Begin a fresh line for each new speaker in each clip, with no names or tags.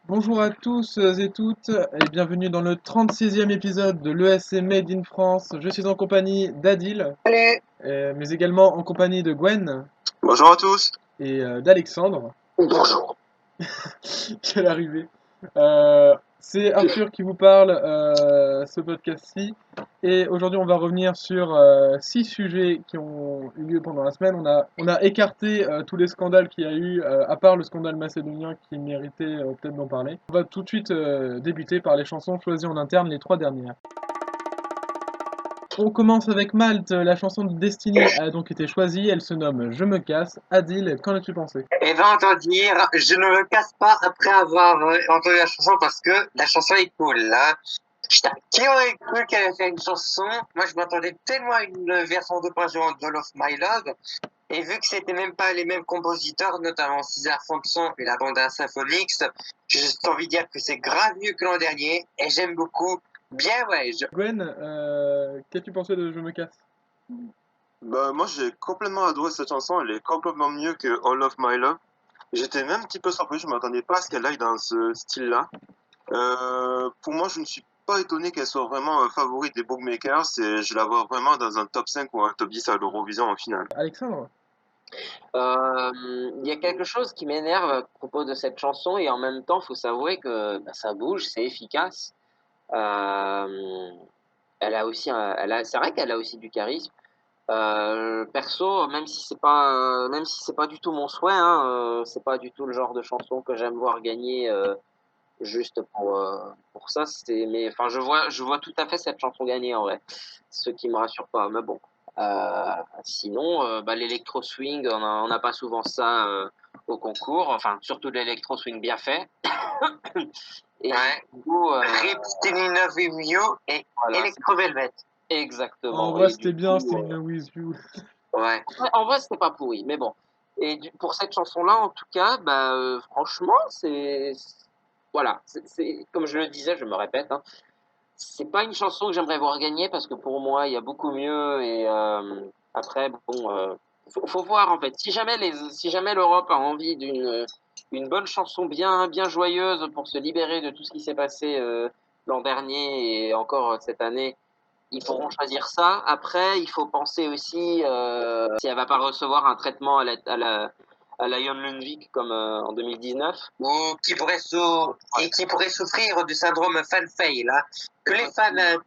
Bonjour à tous et toutes et bienvenue dans le 36e épisode de l'ESC Made in France. Je suis en compagnie d'Adil,
Salut.
mais également en compagnie de Gwen
Bonjour à tous.
et d'Alexandre.
Bonjour.
Quelle arrivée! C'est Arthur qui vous parle, ce podcast-ci. Et aujourd'hui, on va revenir sur 6 sujets qui ont eu lieu pendant la semaine. On a écarté tous les scandales qu'il y a eu, à part le scandale macédonien qui méritait peut-être d'en parler. On va tout de suite débuter par les chansons choisies en interne, les 3 dernières. On commence avec Malte. La chanson de Destiny a donc été choisie. Elle se nomme Je me casse. Adil, qu'en as-tu pensé?
Eh ben, autant dire, je ne me casse pas après avoir entendu la chanson parce que la chanson est cool, là. Putain, qui aurait cru qu'elle allait faire une chanson? Moi, je m'attendais tellement à une version 2.0 de All of My Love. Et vu que c'était même pas les mêmes compositeurs, notamment César Sampson et la bande Symphonix, j'ai juste envie de dire que c'est grave mieux que l'an dernier. Et j'aime beaucoup. Bien, ouais.
Gwen, qu'as-tu pensé de Je me casse?
Bah, moi j'ai complètement adoré cette chanson, elle est complètement mieux que All of My Love. J'étais même un petit peu surpris, je m'attendais pas à ce qu'elle aille dans ce style-là. Pour moi, je ne suis pas étonné qu'elle soit vraiment favorite des bookmakers et je la vois vraiment dans un top 5 ou un top 10 à l'Eurovision en finale.
Alexandre?
Il y a quelque chose qui m'énerve à propos de cette chanson et en même temps, faut s'avouer que ça bouge, c'est efficace. Euh, c'est vrai qu'elle a aussi du charisme. Perso, même si c'est pas du tout mon souhait, hein, c'est pas du tout le genre de chanson que j'aime voir gagner juste pour ça. Mais enfin, je vois tout à fait cette chanson gagner en vrai. Ce qui me rassure pas, mais bon. Sinon, l'électro swing, on n'a pas souvent ça au concours. Enfin, surtout l'électro swing bien fait. Et
Ouais.
du coup,
Rip, Still in Love with You et
voilà,
Electro Velvet.
exactement.
En vrai,
Et
c'était
du
bien,
coup,
Still in Love with You.
Ouais.
en vrai, c'était pas pourri, mais bon. Pour cette chanson-là, en tout cas, franchement, voilà, comme je le disais, je me répète, hein, c'est pas une chanson que j'aimerais voir gagner parce que pour moi, il y a beaucoup mieux. Et après, bon, faut voir en fait. Si jamais l'Europe a envie d'une bonne chanson bien joyeuse pour se libérer de tout ce qui s'est passé l'an dernier et encore cette année, ils pourront choisir ça. Après, il faut penser aussi si elle va pas recevoir un traitement à la Jon Lundvik comme en 2019.
Ou qui pourrait souffrir du syndrome fan fail, là. Que les fans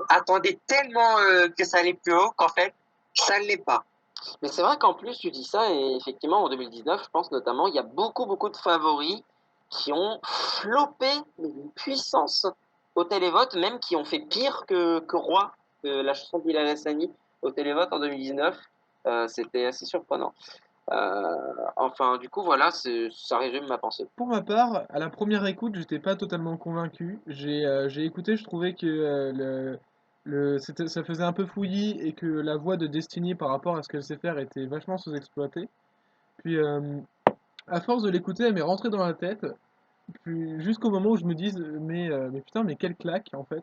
attendaient tellement que ça allait plus haut qu'en fait, ça ne l'est pas.
Mais c'est vrai qu'en plus, tu dis ça, et effectivement, en 2019, je pense notamment, il y a beaucoup de favoris qui ont flopé une puissance au télévote, même qui ont fait pire que Roi, que la chanson de Bilal Hassani au télévote en 2019. C'était assez surprenant. Enfin, du coup, voilà, ça résume ma pensée.
Pour ma part, à la première écoute, j'étais pas totalement convaincu. J'ai écouté, je trouvais que ça faisait un peu fouillis et que la voix de Destiny par rapport à ce qu'elle sait faire était vachement sous-exploitée. Puis, à force de l'écouter, elle m'est rentrée dans la tête. Puis, jusqu'au moment où je me dise, mais putain, mais quelle claque en fait.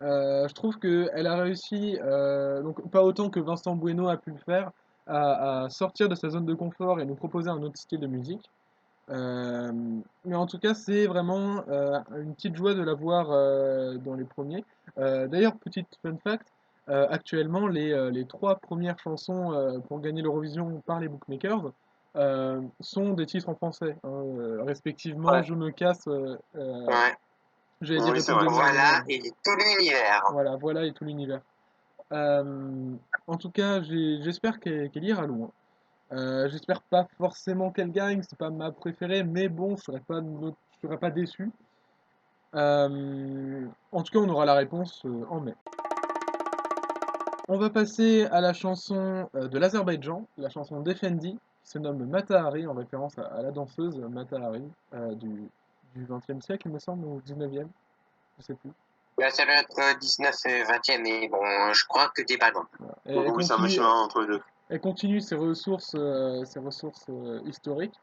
Je trouve qu'elle a réussi, donc pas autant que Vincent Bueno a pu le faire, à sortir de sa zone de confort et nous proposer un autre style de musique. Euh, mais en tout cas, c'est vraiment une petite joie de la voir dans les premiers. D'ailleurs, petite fun fact, actuellement, les 3 premières chansons pour gagner l'Eurovision par les bookmakers sont des titres en français, hein, respectivement
Ouais.
Je me casse,
Ouais.
j'allais dire
Oui, c'est vrai.
Répondez-moi
Voilà,
vous-même.
et tout l'univers.
Voilà, voilà et tout l'univers. En tout cas, j'espère qu'elle ira loin. J'espère pas forcément qu'elle gagne, c'est pas ma préférée, mais bon, je serais pas déçu. En tout cas, on aura la réponse en mai. On va passer à la chanson de l'Azerbaïdjan, la chanson d'Effendi, qui se nomme Matahari, en référence à la danseuse Matahari du XXe siècle, il me semble, ou 19e, je sais plus.
Là, ça doit être 19 et 20e, mais bon, je crois que t'es pas loin.
Voilà.
Oui, ça me chie entre les deux.
Elle continue ses ressources historiques.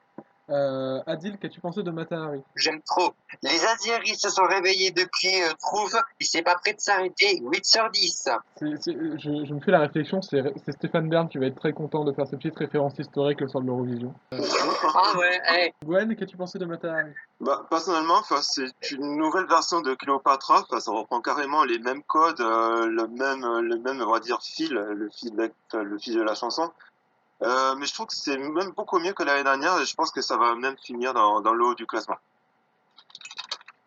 Adil, qu'as-tu pensé de Mata Hari?
J'aime trop. Les Aziris se sont réveillés depuis Trouve. Il s'est pas prêt de s'arrêter. 8 sur 10.
Je me fais la réflexion, c'est Stéphane Bern qui va être très content de faire cette petite référence historique le soir de l'Eurovision.
Ah ouais, hey.
Gwen, qu'as-tu pensé de Mata Hari?
Bah, personnellement, enfin, c'est une nouvelle version de Cléopâtra. Enfin, ça reprend carrément les mêmes codes, le même, on va dire, fil, le fil de la chanson. Mais je trouve que c'est même beaucoup mieux que l'année dernière et je pense que ça va même finir dans le haut du classement.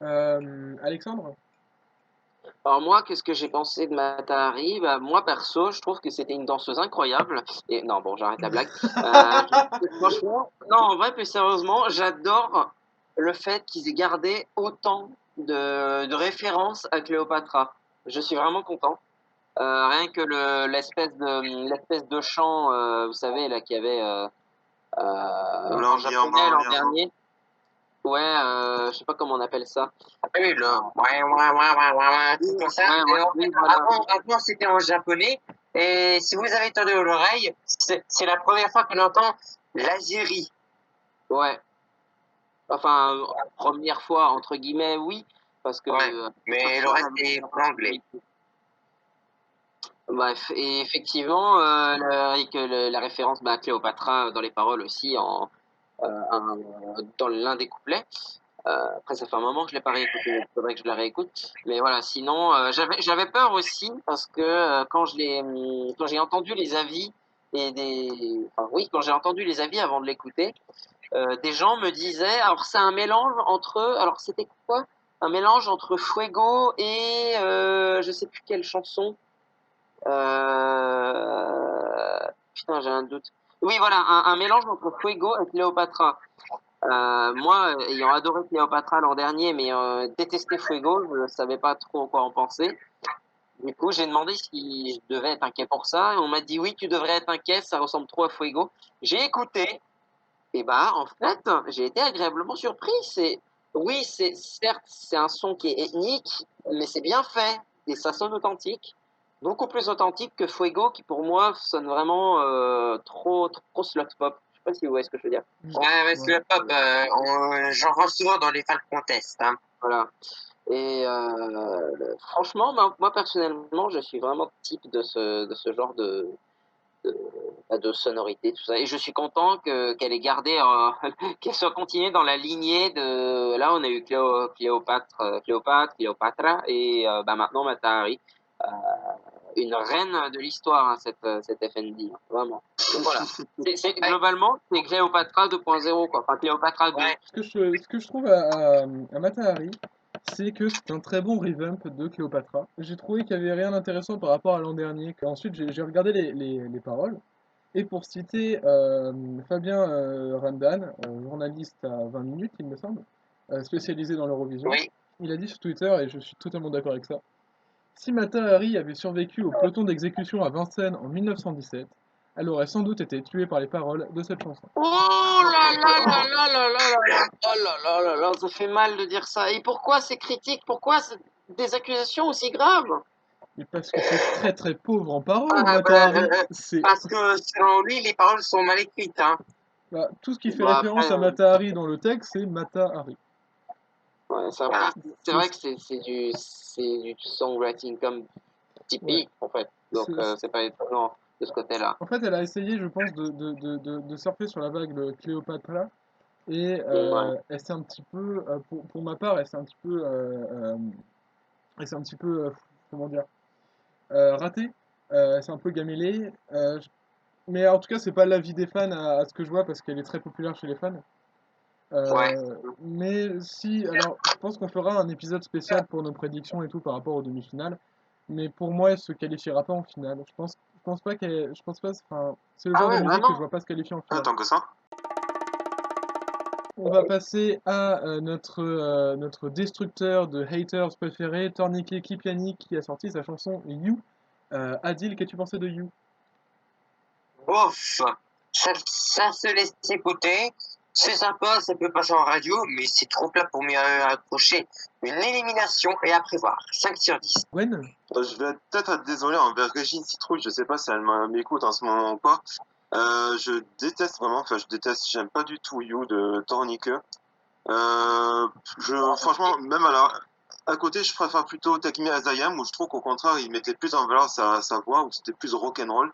Alexandre?
Alors moi, qu'est-ce que j'ai pensé de Mata Hari? Bah, moi perso, je trouve que c'était une danseuse incroyable. Et non, bon, j'arrête la blague. Franchement, non, en vrai, plus sérieusement, j'adore le fait qu'ils aient gardé autant de références à Cléopâtra. Je suis vraiment content. Rien que l'espèce de chant, vous savez, là, qu'il y avait en japonais l'an dernier. Ouais, je sais pas comment on appelle ça.
Oui, là. Ouais, tout comme ça.
Ouais,
Et en
oui,
fait,
voilà.
avant c'était en japonais. Et si vous avez tendu l'oreille, c'est la première fois qu'on entend l'Azérie.
Ouais. Enfin, première fois, entre guillemets, oui. Parce que.
Ouais, mais le reste est en anglais.
Bref, et effectivement, avec la référence à Cléopâtra dans les paroles aussi, dans l'un des couplets. Après, ça fait un moment que je l'ai pas réécouté, il faudrait que je la réécoute. Mais voilà, sinon, j'avais peur aussi parce que quand j'ai entendu les avis enfin oui, quand j'ai entendu les avis avant de l'écouter, des gens me disaient, alors c'est un mélange entre, alors c'était quoi? Un mélange entre Fuego et je sais plus quelle chanson. Putain, j'ai un doute. Oui, voilà, un mélange entre Fuego et Cléopâtra. Moi, ayant adoré Cléopâtra l'an dernier, mais détesté Fuego, je ne savais pas trop quoi en penser. Du coup, j'ai demandé si je devais être inquiet pour ça. Et on m'a dit oui, tu devrais être inquiet, ça ressemble trop à Fuego. J'ai écouté, et bah en fait, j'ai été agréablement surpris. Oui, c'est certes, c'est un son qui est ethnique, mais c'est bien fait et ça sonne authentique. Beaucoup plus authentique que Fuego, qui pour moi sonne vraiment trop slot pop. Je sais pas si vous voyez ce que je veux dire.
Ouais, parce que le pop, j'en vois souvent dans les fan contests. Hein.
Voilà. Et franchement, moi personnellement, je suis vraiment type de ce genre de sonorité, tout ça. Et je suis content qu'elle ait gardé, qu'elle soit continuée dans la lignée de. Là, on a eu Cléopâtre, et bah, maintenant Mata Hari. Euh, une reine de l'histoire, hein, cette FND, hein, vraiment. Donc voilà. Globalement, c'est Cléopâtra 2.0, quoi. Enfin, Cléopâtra 2.
Ouais.
Ce que je trouve à Mata Hari, c'est que c'est un très bon revamp de Cléopâtra. J'ai trouvé qu'il n'y avait rien d'intéressant par rapport à l'an dernier. Ensuite, j'ai regardé les paroles. Et pour citer Fabien Randan, journaliste à 20 minutes, il me semble, spécialisé dans l'Eurovision,
Oui.
il a dit sur Twitter, et je suis totalement d'accord avec ça, si Mata Hari avait survécu au peloton d'exécution à Vincennes en 1917, elle aurait sans doute été tuée par les paroles de cette chanson.
Oh là là là là là là là là oh là là là là, ça fait mal de dire ça. Et pourquoi ces critiques? Pourquoi des accusations aussi graves?
Mais parce que c'est très très pauvre en paroles,
Ah,
Mata Hari.
parce que selon lui, les paroles sont mal écrites. Hein.
Bah, tout ce qui fait
Bah
référence
après,
à Mata Hari dans le texte, c'est Mata Hari.
ouais, c'est vrai que c'est du songwriting comme
Ouais.
typique en fait. Donc c'est pas étonnant de ce côté-là.
En fait, elle a essayé, je pense, de surfer sur la vague de Cléopâtra. Et
Ouais.
elle s'est un petit peu, pour ma part, elle s'est un petit peu, comment dire, ratée. Elle s'est un peu gamellée. Mais en tout cas, c'est pas l'avis des fans à ce que je vois parce qu'elle est très populaire chez les fans.
Ouais.
Mais si, alors, je pense qu'on fera un épisode spécial pour nos prédictions et tout par rapport aux demi-finales. Mais pour moi, elle se qualifiera pas en finale. Je pense pas qu'elle, je pense pas, enfin, c'est le
Ah
genre de
ouais,
musique que je
vraiment?
vois pas se qualifier en
Ah,
finale.
tant que ça.
On va passer à notre destructeur de haters préféré, Tornike Kipiani, qui a sorti sa chanson You. Adil, qu'as-tu pensé de You?
Bof. Ça se laisse écouter. C'est sympa, ça peut passer en radio, mais c'est trop plat pour m'y accrocher. Une élimination et à prévoir. 5 sur 10.
Gwen?
Je vais peut-être être désolé envers Régine Citrouille, je sais pas si elle m'écoute en ce moment ou pas. Je déteste vraiment, enfin je déteste, j'aime pas du tout You de Tornike. Franchement, même à côté, je préfère plutôt Takumi Azayam, où je trouve qu'au contraire, il mettait plus en valeur sa voix, où c'était plus rock'n'roll.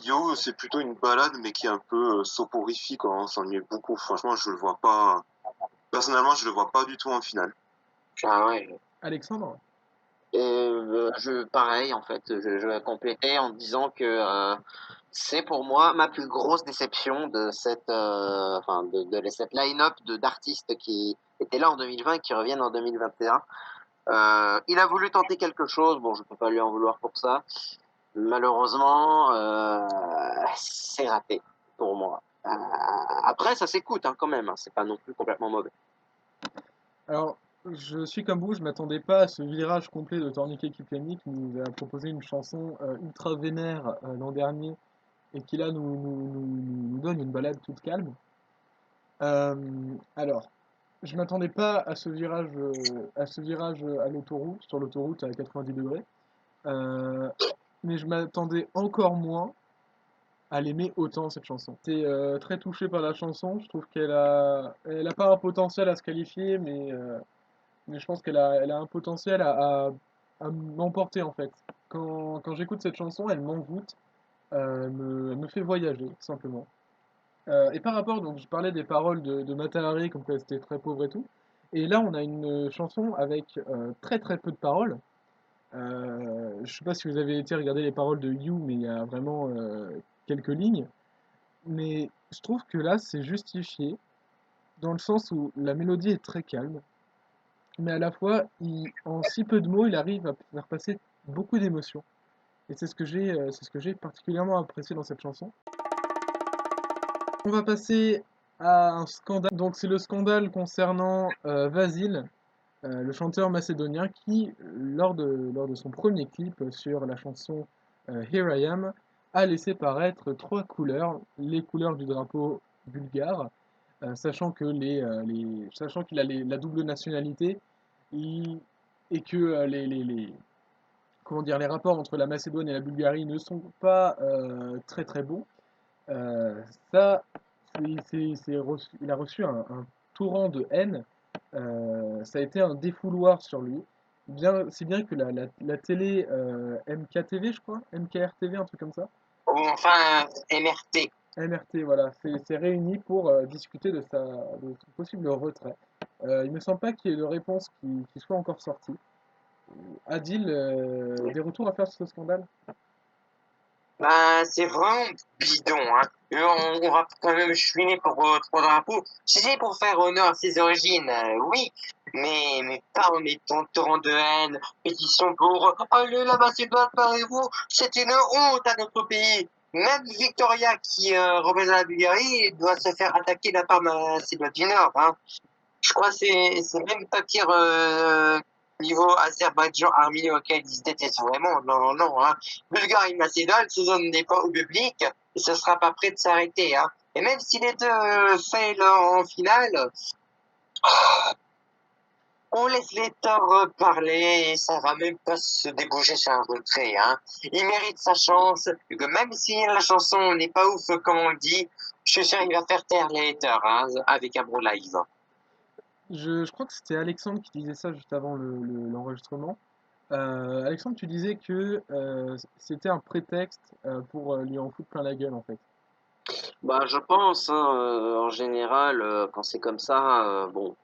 Yo, c'est plutôt une balade, mais qui est un peu soporifique, quoi. On s'ennuie beaucoup. Franchement, je le vois pas. Personnellement, je le vois pas du tout en finale.
Ah ouais.
Alexandre?
Pareil, en fait, je vais compléter en disant que c'est pour moi ma plus grosse déception de cette line-up d'artistes qui étaient là en 2020 et qui reviennent en 2021. Il a voulu tenter quelque chose, bon, je peux pas lui en vouloir pour ça. Malheureusement, c'est raté pour moi. Après, ça s'écoute quand même, hein, c'est pas non plus complètement mauvais.
Alors, je suis comme vous, je m'attendais pas à ce virage complet de Tourniquet Kiplemi qui nous a proposé une chanson ultra vénère l'an dernier et qui là nous donne une balade toute calme. Euh, alors, je m'attendais pas à ce virage à l'autoroute, sur l'autoroute à 90 degrés, euh, mais je m'attendais encore moins à l'aimer autant cette chanson. J'étais très touché par la chanson, je trouve elle a pas un potentiel à se qualifier, mais je pense elle a un potentiel à m'emporter en fait. Quand j'écoute cette chanson, elle m'envoûte, elle me fait voyager, tout simplement. Et par rapport, donc je parlais des paroles de Mata Hari, comme quoi c'était très pauvre et tout. Et là, on a une chanson avec très très peu de paroles. Je sais pas si vous avez été regarder les paroles de You, mais il y a vraiment quelques lignes. Mais je trouve que là, c'est justifié, dans le sens où la mélodie est très calme, mais à la fois, en si peu de mots, il arrive à faire passer beaucoup d'émotions. Et c'est ce que j'ai particulièrement apprécié dans cette chanson. On va passer à un scandale. Donc c'est le scandale concernant Vasil, le chanteur macédonien qui, lors de son premier clip sur la chanson Here I Am, a laissé paraître trois couleurs, les couleurs du drapeau bulgare, sachant que sachant qu'il a la double nationalité il- et que comment dire, les rapports entre la Macédoine et la Bulgarie ne sont pas très très bons. Euh, ça, il a reçu un torrent de haine. Ça a été un défouloir sur lui. Si bien que la télé MKTV, je crois, MKRTV, un truc comme ça,
Ou enfin, MRT.
MRT, voilà, s'est réuni pour discuter de son possible retrait. Il ne me semble pas qu'il y ait de réponse qui soit encore sortie. Adil, des retours à faire sur ce scandale?
Ben, c'est vraiment bidon, hein. On va quand même chouiner pour trois drapeaux. Si c'est pour faire honneur à ses origines, oui. Mais pas en étant torrent de haine, pétition pour allez la Macédoine, parlez-vous, c'est une honte à notre pays. Même Victoria, qui représente la Bulgarie, doit se faire attaquer de la part de la Macédoine du Nord, hein. Je crois que c'est même pas pire niveau Azerbaïdjan-Arménie auquel ils se détestent vraiment. Non, non, non. Hein. Bulgarie, Macédoine se donnent des pas au public et ce sera pas prêt de s'arrêter. Hein. Et même si les deux faillent en finale, on laisse les torts parler et ça va même pas se déboucher sur un retrait. Hein. Il mérite sa chance. Et que même si la chanson n'est pas ouf comme on le dit, je suis sûr qu'il va faire taire les haters hein, avec un bro live.
Je crois que c'était Alexandre qui disait ça juste avant l'enregistrement. Alexandre, tu disais que c'était un prétexte pour lui en foutre plein la gueule en fait.
Bah, je pense, hein, en général, quand c'est comme ça, bon,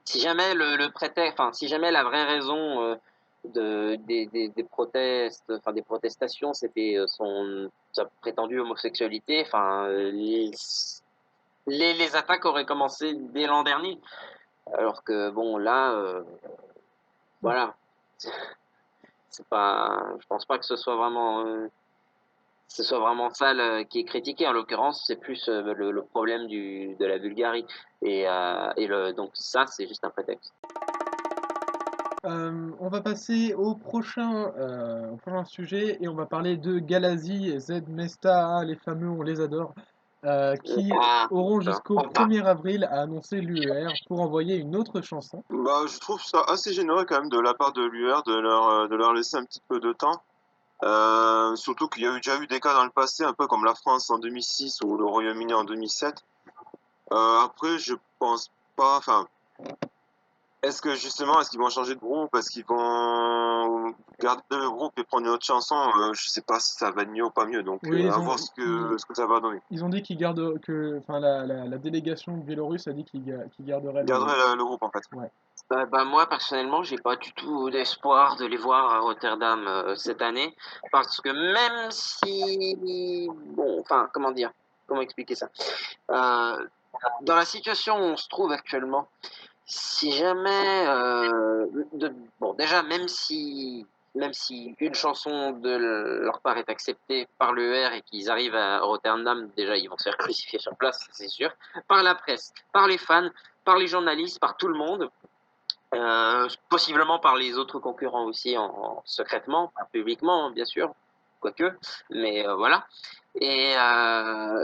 si jamais le prétexte, enfin, si jamais la vraie raison des protestes, enfin des protestations, c'était sa prétendue homosexualité, enfin, les attaques auraient commencé dès l'an dernier. Alors que bon, là, voilà, c'est pas, je pense pas que ce soit vraiment ça qui est critiqué. En l'occurrence, c'est plus le problème de la Bulgarie. Donc ça, c'est juste un prétexte.
On va passer au prochain sujet et on va parler de Galazi et Z Mesta, les fameux, on les adore, qui
Ah,
auront jusqu'au
enfin.
1er avril à annoncer l'UER pour envoyer une autre chanson.
Bah, je trouve ça assez généreux quand même de la part de l'UR de leur laisser un petit peu de temps. Surtout qu'il y a déjà eu des cas dans le passé, un peu comme la France en 2006 ou le Royaume-Uni en 2007. Après, je pense pas. Enfin, est-ce qu'ils vont changer de groupe? Est-ce qu'ils vont garder le groupe et prendre une autre chanson? Je sais pas si ça va être mieux ou pas mieux. Donc,
Oui,
à voir ce que ça va donner.
ils ont dit qu'ils gardent que, enfin, la délégation biélorusse a dit qu'ils garderaient
Ils garderaient le groupe en fait.
Ouais.
Moi, personnellement, j'ai pas du tout d'espoir de les voir à Rotterdam cette année, parce que même si, bon, enfin, comment expliquer ça? Dans la situation où on se trouve actuellement, si jamais, bon, déjà, même si une chanson de leur part est acceptée par l'ER et qu'ils arrivent à Rotterdam, déjà, ils vont se faire crucifier sur place, c'est sûr, par la presse, par les fans, par les journalistes, par tout le monde. Possiblement par les autres concurrents aussi secrètement, pas publiquement bien sûr, quoique, mais voilà. Et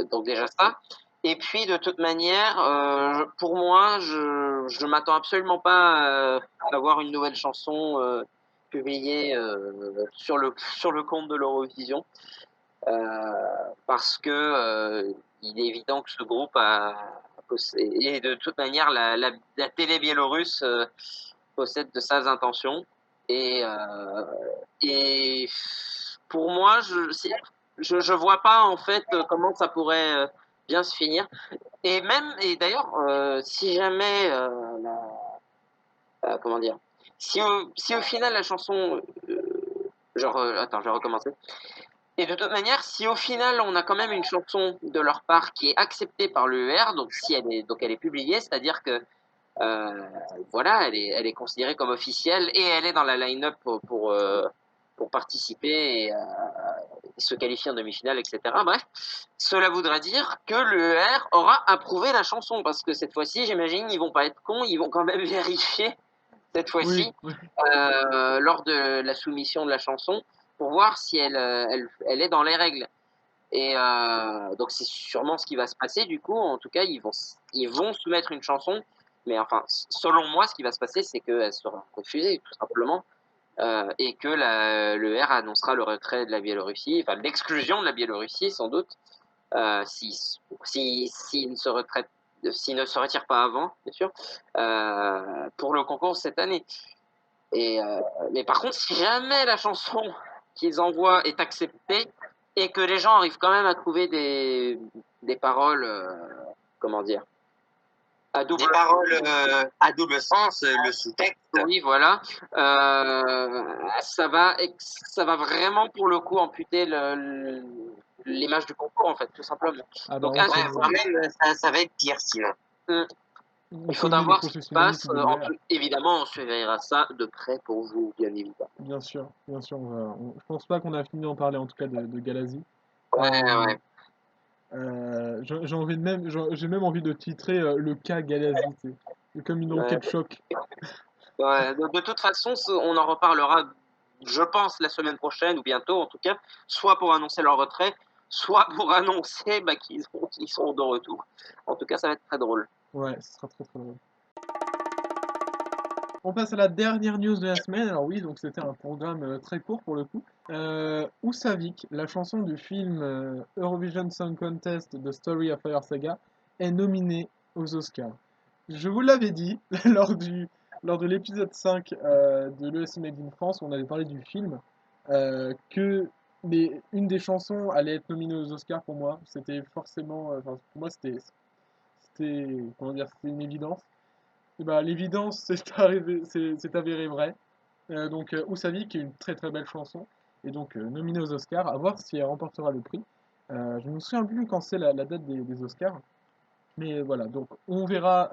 donc déjà ça. Et puis de toute manière, pour moi, je m'attends absolument pas à avoir une nouvelle chanson publiée sur le compte de l'Eurovision, parce que il est évident que ce groupe et de toute manière la télé biélorusse possède de sales intentions. Et, euh, et pour moi, je vois pas en fait comment ça pourrait bien se finir. Et d'ailleurs, si jamais, comment dire, si au final la chanson, attends, je vais recommencer. Et de toute manière, si au final on a quand même une chanson de leur part qui est acceptée par l'ER, donc si elle est publiée, c'est-à-dire que voilà, elle est considérée comme officielle et elle est dans la line-up pour participer et se qualifier en demi-finale, etc. Bref, cela voudrait dire que l'ER aura approuvé la chanson parce que cette fois-ci, j'imagine, ils vont pas être cons, ils vont quand même vérifier cette
Oui,
fois-ci
oui.
lors de la soumission de la chanson pour voir si elle est dans les règles. Et donc c'est sûrement ce qui va se passer. Du coup, en tout cas, ils vont soumettre une chanson. Mais enfin, selon moi, ce qui va se passer, c'est qu'elle sera refusée, tout simplement, et que le R annoncera le retrait de la Biélorussie, enfin l'exclusion de la Biélorussie, sans doute, s'il ne se retraite, s'il ne se retire pas avant, bien sûr, pour le concours cette année. Et, mais par contre, si jamais la chanson qu'ils envoient est acceptée et que les gens arrivent quand même à trouver des paroles, comment dire, à
Des
double
paroles à double sens, le sous-texte.
oui, voilà, ça va vraiment pour le coup amputer l'image du concours en fait, tout simplement.
Ah bah
Donc,
on
Ouais,
connaît,
voire même, ça va être pire sinon.
on
il faudra
connaît le
voir ce qui se passe.
professionnalisme de l'ER.
Évidemment, on surveillera ça de près pour vous, bien évidemment.
Bien sûr, je pense pas qu'on a fini d'en parler en tout cas de Galazi.
Ouais,
Euh,
ouais.
j'ai même envie de titrer le cas Galazi, tu sais. C'est comme une
Ouais.
enquête choc.
Ouais, de toute façon, on en reparlera, je pense, la semaine prochaine ou bientôt, en tout cas, soit pour annoncer leur retrait, soit pour annoncer qu'ils sont de retour. En tout cas, ça va être très drôle.
Ouais, ce sera très très drôle. On passe à la dernière news de la semaine. Alors oui, donc c'était un programme très court pour le coup. Ousavik, la chanson du film Eurovision Song Contest The Story of Fire Saga, est nominée aux Oscars. Je vous l'avais dit lors de l'épisode 5 de l'ESC Made in France, où on avait parlé du film, que une des chansons allait être nominée aux Oscars pour moi. C'était forcément, enfin, pour moi comment dire, c'était une évidence. Et bah, l'évidence c'est avéré vrai. Oussavi, qui est une très très belle chanson, et donc nominée aux Oscars, à voir si elle remportera le prix. Je ne me souviens plus quand c'est la date des Oscars, mais voilà, donc on verra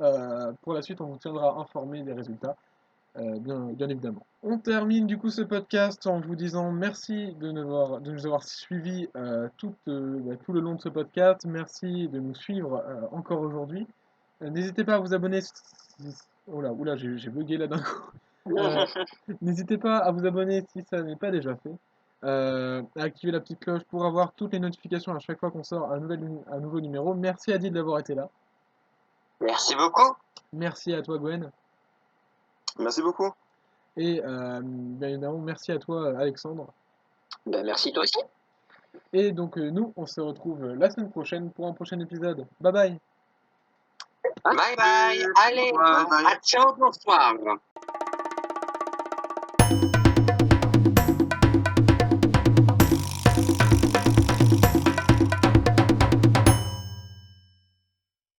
pour la suite, on vous tiendra informé des résultats, bien évidemment. On termine du coup ce podcast en vous disant merci de nous avoir suivis tout le long de ce podcast, merci de nous suivre encore aujourd'hui. N'hésitez pas à vous abonner. Oula, j'ai bugué là d'un coup. Euh, N'hésitez pas à vous abonner si ça n'est pas déjà fait. À activer la petite cloche pour avoir toutes les notifications à chaque fois qu'on sort un nouveau numéro. Merci Adi d'avoir été là.
Merci beaucoup.
Merci à toi Gwen.
Merci beaucoup.
Et bien évidemment, merci à toi Alexandre.
Ben, merci toi aussi.
Et donc nous, on se retrouve la semaine prochaine pour un prochain épisode. Bye bye.
Bye bye. Allez,
Bye bye.
à ciao, bonsoir.